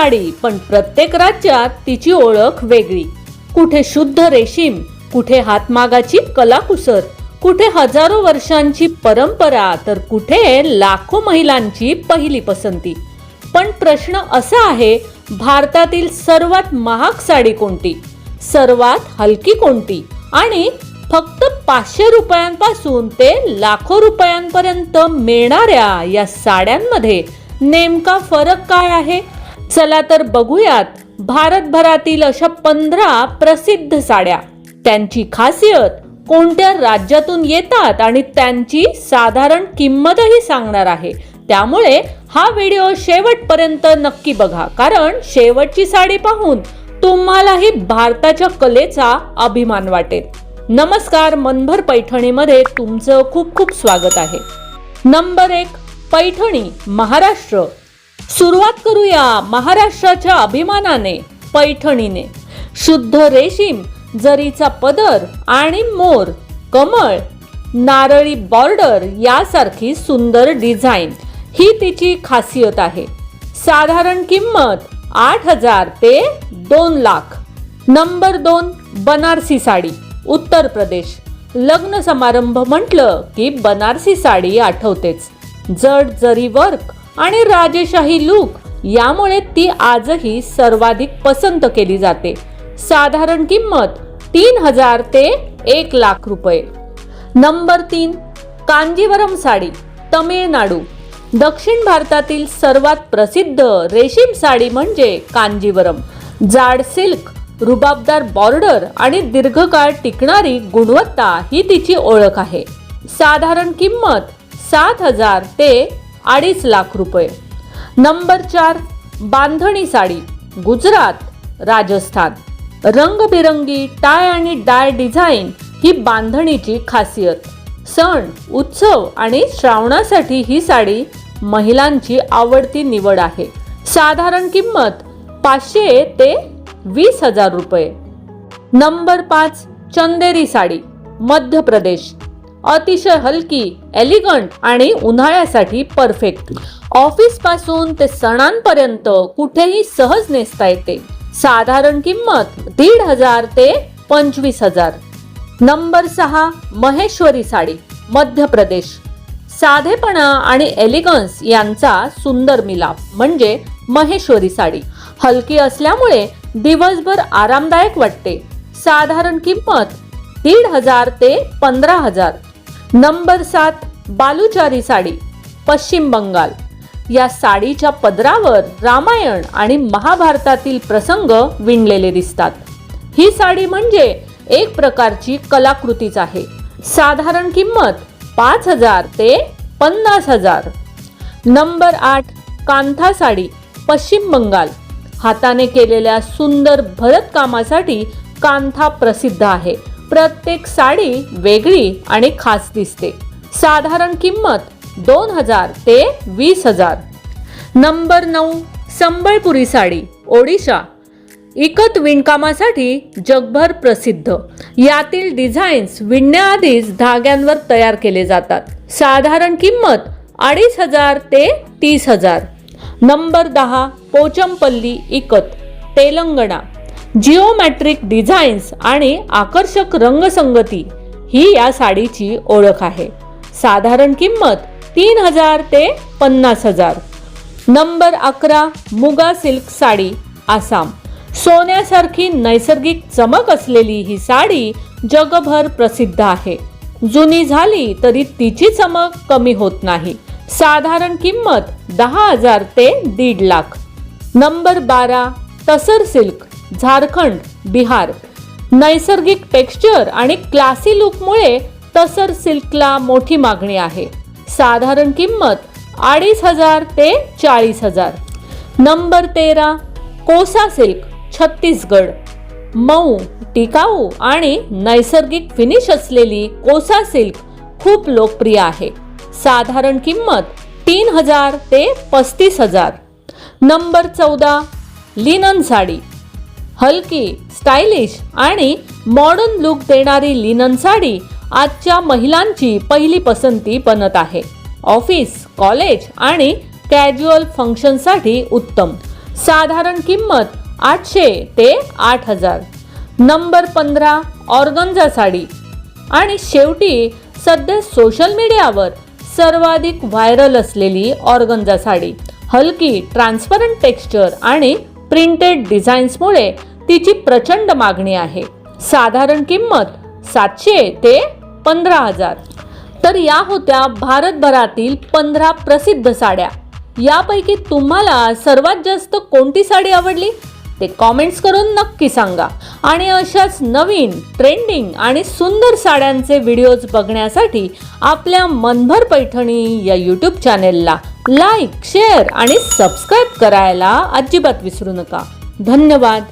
साडी, पण प्रत्येक राज्यात तिची ओळख वेगळी. कुठे शुद्ध रेशीम, कुठे हातमागाची कलाकुसर, कुठे हजारो वर्षांची परंपरा, तर कुठे लाखो महिलांची पहिली पसंती. पण प्रश्न असा आहे, भारतातील सर्वात महाग साडी कोणती, सर्वात हलकी कोणती आणि फक्त 500 रुपयांपासून ते लाखो रुपयांपर्यंत मिळणाऱ्या या साड्यांमध्ये नेमका फरक काय आहे? चला तर बघूयात भारतभरातील अशा 15 प्रसिद्ध साड्या, त्यांची खासियत, कोणत्या राज्यातून येतात आणि त्यांची साधारण किंमतही सांगणार आहे. त्यामुळे हा व्हिडिओ शेवटपर्यंत नक्की बघा, कारण शेवटची साडी पाहून तुम्हालाही भारताच्या कलेचा अभिमान वाटेल. नमस्कार, मनभर पैठणीमध्ये तुमचं खूप खूप स्वागत आहे. नंबर 1, पैठणी, महाराष्ट्र. सुरुवात करूया महाराष्ट्राच्या अभिमानाने, पैठणीने. शुद्ध रेशीम, जरीचा पदर आणि मोर, कमळ, नारळी बॉर्डर यासारखी सुंदर डिझाईन ही तिची खासियत आहे. साधारण किंमत 8,000 ते 2 लाख. नंबर 2, बनारसी साडी, उत्तर प्रदेश. लग्न समारंभ म्हटलं की बनारसी साडी आठवतेच. जड जरी वर्क आणि राजेशाही लुक यामुळे ती आजही सर्वाधिक पसंत केली जाते. साधारण किंमत 3,000 ते 1 लाख रुपये. नंबर 3, कांजीवरम साडी, तमिळनाडू. दक्षिण भारतातील सर्वात प्रसिद्ध रेशीम साडी म्हणजे कांजीवरम. जाड सिल्क, रुबाबदार बॉर्डर आणि दीर्घकाळ टिकणारी गुणवत्ता ही तिची ओळख आहे. साधारण किंमत 7,000 ते 2.5 लाख रुपये. नंबर 4, बांधणी साडी, गुजरात, राजस्थान. रंगबिरंगी टाय आणि डाय डिझाईन ही बांधणीची खासियत. सण, उत्सव आणि श्रावणासाठी ही साडी महिलांची आवडती निवड आहे. साधारण किंमत 500 ते 20,000 रुपये. नंबर 5, चंदेरी साडी, मध्य प्रदेश. अतिशय हलकी, एलिगंट आणि उन्हाळ्यासाठी परफेक्ट. ऑफिस पासून ते सणांपर्यंत कुठेही सहज नेसता येते. साधारण किंमत 1,500 ते 25,000. नंबर 6, महेश्वरी साडी, मध्य प्रदेश. साधेपणा आणि एलिगन्स यांचा सुंदर मिलाप म्हणजे महेश्वरी साडी. हलकी असल्यामुळे दिवसभर आरामदायक वाटते. साधारण किंमत 1,500 ते 15,000. नंबर 7, बालुचारी साडी, पश्चिम बंगाल. या साडीच्या पदरावर रामायण आणि महाभारतातील प्रसंग विणलेले दिसतात. ही साडी म्हणजे एक प्रकारची कलाकृतीच आहे. साधारण किंमत 5,000 ते 50,000. नंबर 8, कांथा साडी, पश्चिम बंगाल. हाताने केलेल्या सुंदर भरतकामासाठी कांथा प्रसिद्ध आहे. प्रत्येक साडी वेगळी आणि खास दिसते. साधारण किंमत 2,000 ते 20,000. नंबर 9, संबळपुरी साडी, ओडिशा. इकत विणकामासाठी जगभर प्रसिद्ध. यातील डिझाईन्स विणण्याआधीच धाग्यांवर तयार केले जातात. साधारण किंमत 2,500 ते 30,000. नंबर 10, पोचमपल्ली इकत, तेलंगणा. जिओमॅट्रिक डिझाईन्स आणि आकर्षक रंगसंगती ही या साडीची ओळख आहे. साधारण किंमत 3,000 ते 50,000. नंबर 11, मुगा सिल्क साडी, आसाम. सोन्यासारखी नैसर्गिक चमक असलेली ही साडी जगभर प्रसिद्ध आहे. जुनी झाली तरी तिची चमक कमी होत नाही. साधारण किंमत 10,000 ते 1.5 लाख. नंबर 12, तसर सिल्क, झारखंड, बिहार. नैसर्गिक टेक्स्चर आणि क्लासी लुकमुळे तसर सिल्कला मोठी मागणी आहे. साधारण किंमत 2,500 ते 40,000. नंबर 13, कोसा सिल्क, छत्तीसगड. मऊ, टिकाऊ आणि नैसर्गिक फिनिश असलेली कोसा सिल्क खूप लोकप्रिय आहे. साधारण किंमत 3,000 ते 35,000. Number 14, linen sari. हलकी, स्टायलिश आणि मॉडर्न लुक देणारी लिनन साडी आजच्या महिलांची पहिली पसंती बनत आहे. ऑफिस, कॉलेज आणि कॅज्युअल फंक्शनसाठी उत्तम. साधारण किंमत 800 ते 8000. Number 15 organza sari. आणि शेवटी सध्या सोशल मीडियावर सर्वाधिक व्हायरल असलेली ऑर्गन्झा साडी. हलकी ट्रान्सपरंट टेक्स्चर आणि प्रिंटेड डिझाईन्समुळे तिची प्रचंड मागणी आहे. साधारण किंमत 700 ते 15000. तर या होत्या भारतभरातील 15 प्रसिद्ध साड्या. यापैकी तुम्हाला सर्वात जास्त कोणती साडी आवडली ते कॉमेंट्स करून नक्की सांगा. आणि अशाच नवीन ट्रेंडिंग आणि सुंदर साड्यांचे व्हिडिओज बघण्यासाठी आपल्या मनभर पैठणी या यूट्यूब चॅनेलला लाईक, शेअर आणि सबस्क्राईब करायला अजिबात विसरू नका. धन्यवाद.